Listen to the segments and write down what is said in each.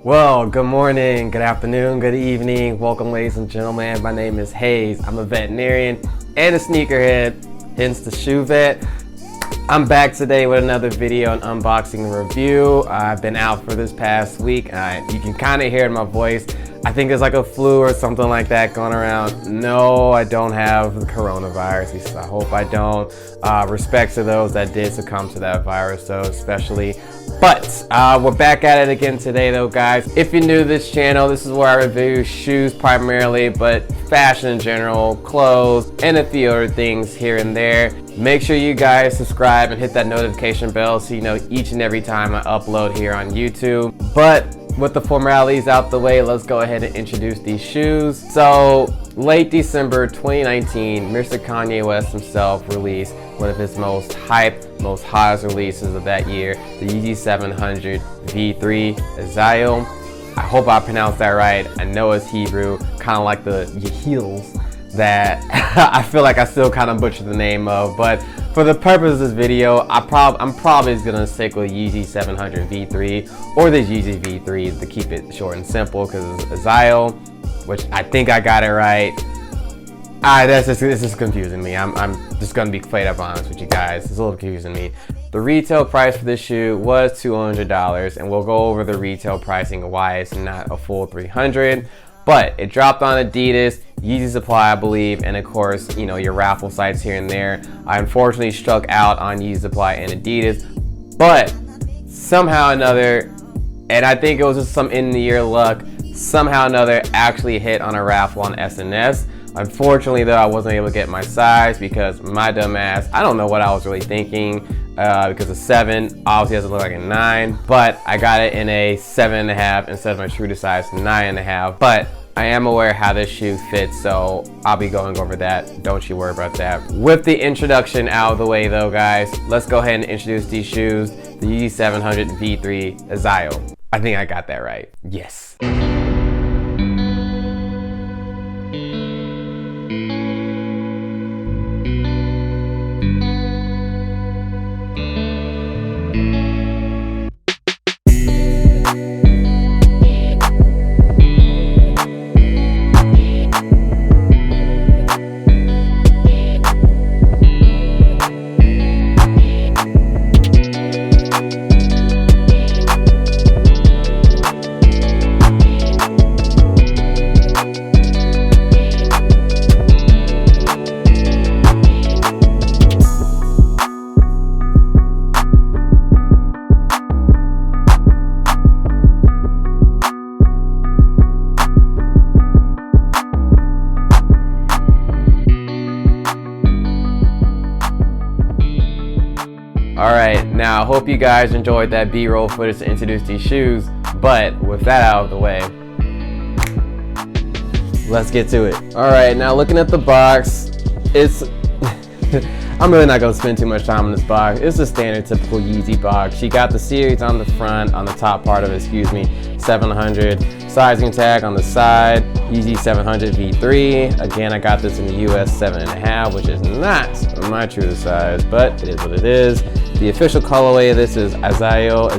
Well, good morning, good afternoon, good evening. Welcome, ladies and gentlemen. My name is Hayes. I'm a veterinarian and a sneakerhead, hence the shoe vet. I'm back today with another video, an unboxing and review. I've been out for this past week. You can kind of hear it in my voice. I think it's like a flu or something like that going around. No, I don't have the coronavirus. I hope I don't. Respect to those that did succumb to that virus, though, especially. But we're back at it again today, though, guys. If you're new to this channel, this is where I review shoes primarily, but fashion in general, clothes, and a few other things here and there. Make sure you guys subscribe and hit that notification bell so you know each and every time I upload here on YouTube. But with the formalities out the way, let's go ahead and introduce these shoes. So, late December 2019, Mr. Kanye West himself released one of his most hyped, most hottest releases of that year, the Yeezy 700 V3 Azael. I hope I pronounced that right. I know it's Hebrew, kind of like the heels that I feel like I still kind of butchered the name of, but for the purpose of this video, I'm probably just gonna stick with Yeezy 700 V3 or the Yeezy V3 to keep it short and simple, because it's Azael, which I think I got it right. This is confusing me. I'm just gonna be straight up honest with you guys. It's a little confusing me. The retail price for this shoe was $200, and we'll go over the retail pricing and why it's not a full $300. But it dropped on Adidas, Yeezy Supply, I believe, and of course, you know, your raffle sites here and there. I unfortunately struck out on Yeezy Supply and Adidas, but somehow or another, and I think it was just some in-the-year luck, somehow or another actually hit on a raffle on SNS. Unfortunately, though, I wasn't able to get my size because my dumb ass, I don't know what I was really thinking, because a 7 obviously doesn't look like a 9, but I got it in a 7.5 instead of my true to size 9.5. But I am aware how this shoe fits, so I'll be going over that. Don't you worry about that. With the introduction out of the way, though, guys, let's go ahead and introduce these shoes, the Yeezy 700 V3 Azael. I think I got that right. Yes. Alright, now I hope you guys enjoyed that B-roll footage to introduce these shoes, but with that out of the way, let's get to it. Alright, now looking at the box, it's I'm really not going to spend too much time on this box. It's a standard typical Yeezy box. She got the series on the front, on the top part of it, 700, sizing tag on the side, Yeezy 700 V3. Again, I got this in the US 7.5, which is not my true size, but it is what it is. The official colorway of this is Azael.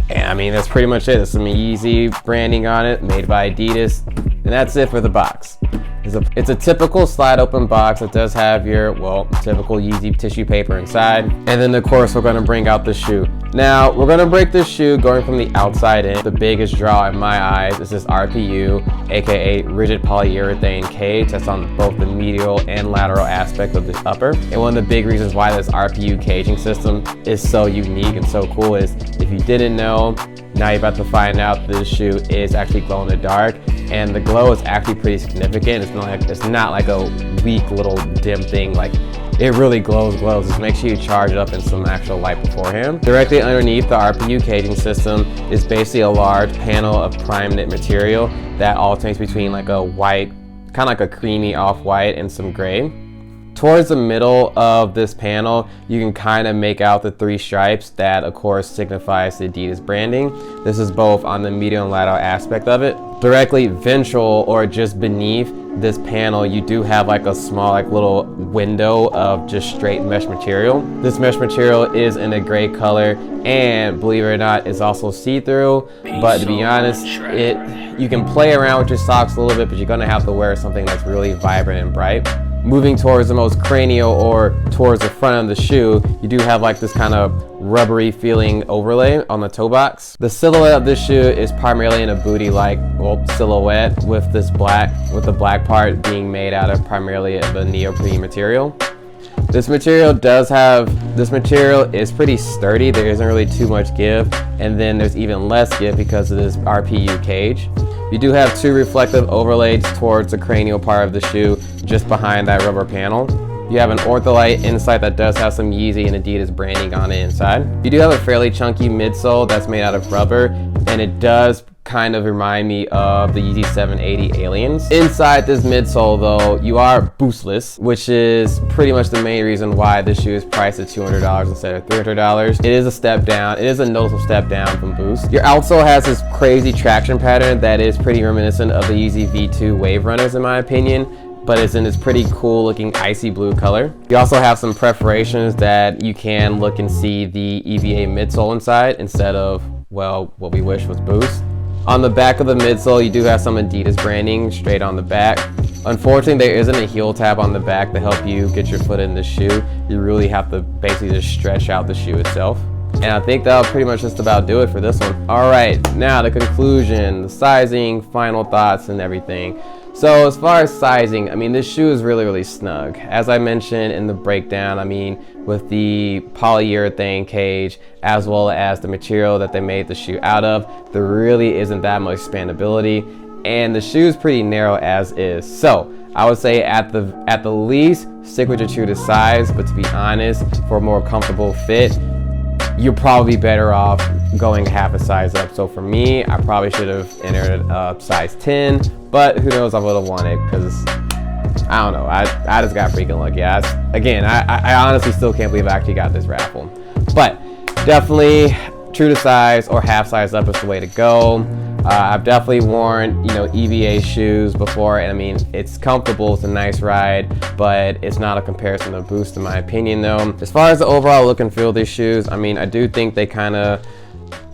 And I mean, that's pretty much it. There's some Yeezy branding on it, made by Adidas, and that's it for the box. It's a typical slide open box. It does have your, well, typical Yeezy tissue paper inside. And then of course we're gonna bring out the shoe. Now, we're gonna break this shoe going from the outside in. The biggest draw in my eyes is this RPU, aka rigid polyurethane cage that's on both the medial and lateral aspect of the upper. And one of the big reasons why this RPU caging system is so unique and so cool is, if you didn't know, now you're about to find out this shoe is actually glow in the dark, and the glow is actually pretty significant. It's not like a weak little dim thing. Like, it really glows. Just make sure you charge it up in some actual light beforehand. Directly underneath the RPU caging system is basically a large panel of prime knit material that alternates between like a white, kind of like a creamy off-white, and some gray. Towards the middle of this panel, you can kind of make out the 3 stripes that of course signifies the Adidas branding. This is both on the medial and lateral aspect of it. Directly ventral or just beneath this panel, you do have like a small like little window of just straight mesh material. This mesh material is in a gray color, and believe it or not, it's also see-through. But to be honest, you can play around with your socks a little bit, but you're gonna have to wear something that's really vibrant and bright. Moving towards the most cranial or towards the front of the shoe, you do have like this kind of rubbery feeling overlay on the toe box. The silhouette of this shoe is primarily in a booty-like silhouette with the black part being made out of primarily of a neoprene material. This material is pretty sturdy. There isn't really too much give, and then there's even less give because of this RPU cage. You do have two reflective overlays towards the cranial part of the shoe just behind that rubber panel. You have an Ortholite inside that does have some Yeezy and Adidas branding on the inside. You do have a fairly chunky midsole that's made out of rubber, and it does kind of remind me of the Yeezy 780 Aliens. Inside this midsole though, you are boostless, which is pretty much the main reason why this shoe is priced at $200 instead of $300. It is a step down. It is a noticeable step down from Boost. Your outsole has this crazy traction pattern that is pretty reminiscent of the Yeezy V2 Wave Runners in my opinion, but it's in this pretty cool looking icy blue color. You also have some perforations that you can look and see the EVA midsole inside instead of, well, what we wish was Boost. On the back of the midsole, you do have some Adidas branding straight on the back. Unfortunately, there isn't a heel tab on the back to help you get your foot in the shoe. You really have to basically just stretch out the shoe itself. And I think that'll pretty much just about do it for this one. All right, now the conclusion, the sizing, final thoughts, and everything. So as far as sizing, I mean, this shoe is really, really snug. As I mentioned in the breakdown, I mean, with the polyurethane cage, as well as the material that they made the shoe out of, there really isn't that much expandability, and the shoe is pretty narrow as is. So I would say at the least, stick with your true to size, but to be honest, for a more comfortable fit, you're probably better off going half a size up. So for me, I probably should have entered a size 10, but who knows, I would have won it because I don't know, I just got freaking lucky. I honestly still can't believe I actually got this raffle. But definitely true to size or half size up is the way to go. I've definitely worn, EVA shoes before, and I mean, it's comfortable, it's a nice ride, but it's not a comparison to Boost in my opinion though. As far as the overall look and feel of these shoes, I mean, I do think they kind of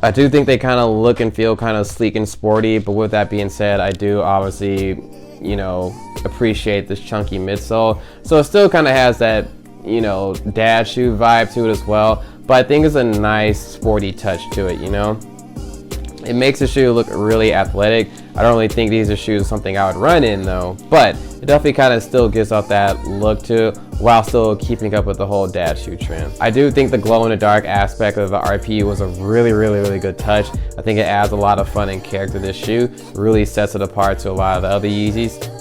look and feel kind of sleek and sporty, but with that being said, I do obviously, appreciate this chunky midsole. So it still kind of has that, dad shoe vibe to it as well, but I think it's a nice sporty touch to it, It makes the shoe look really athletic. I don't really think these are shoes something I would run in though, but it definitely kind of still gives off that look to it while still keeping up with the whole dad shoe trend. I do think the glow in the dark aspect of the RPU was a really, really, really good touch. I think it adds a lot of fun and character to this shoe, really sets it apart to a lot of the other Yeezys.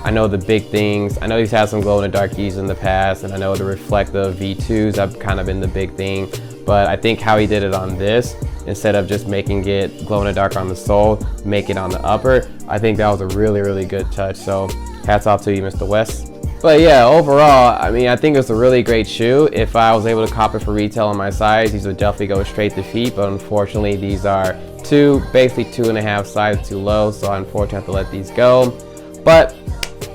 I know the big things. I know he's had some glow in the dark Yeezys in the past, and I know the reflective V2s have kind of been the big thing, but I think how he did it on this, instead of just making it glow in the dark on the sole, make it on the upper, I think that was a really, really good touch. So hats off to you, Mr. West. But yeah, overall, I mean, I think it's a really great shoe. If I was able to cop it for retail on my size, these would definitely go straight to feet, but unfortunately these are basically 2.5 sizes too low, so I unfortunately have to let these go. But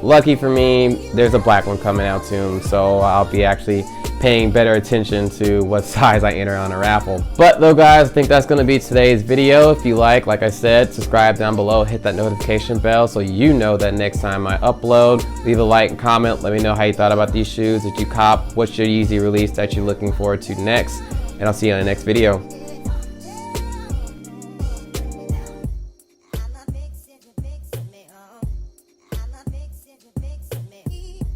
lucky for me, there's a black one coming out soon, so I'll be actually paying better attention to what size I enter on a raffle. But though guys, I think that's going to be today's video. If you like I said, subscribe down below, hit that notification bell so you know that next time I upload. Leave a like and comment, let me know how you thought about these shoes. Did you cop? What's your Yeezy release that you're looking forward to next? And I'll see you on the next video.